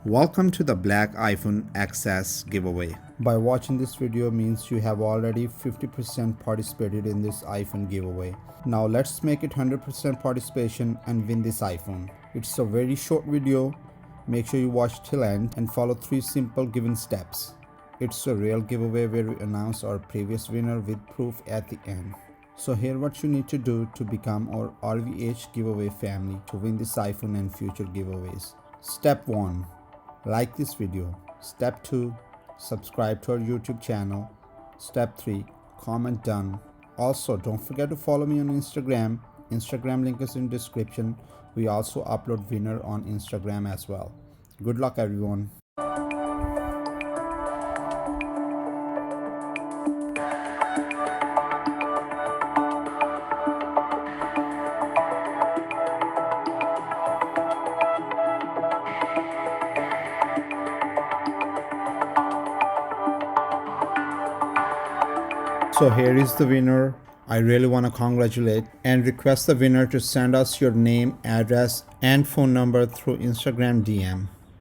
Welcome to the Black iPhone XS giveaway. By watching this video means you have already 50% participated in this iPhone giveaway. Now let's make it 100% participation and win this iPhone. It's a very short video. Make sure you watch till end and follow 3 simple given steps. It's a real giveaway where we announce our previous winner with proof at the end. So here what you need to do to become our RVH giveaway family to win this iPhone and future giveaways. Step 1. Like this video. Step 2. Subscribe to our YouTube channel. Step 3. Comment done. Also, don't forget to follow me on Instagram. Instagram link is in description. We also upload winner on Instagram as well. Good luck everyone. So here is the winner. I really want to congratulate and request the winner to send us your name, address and phone number through Instagram DM.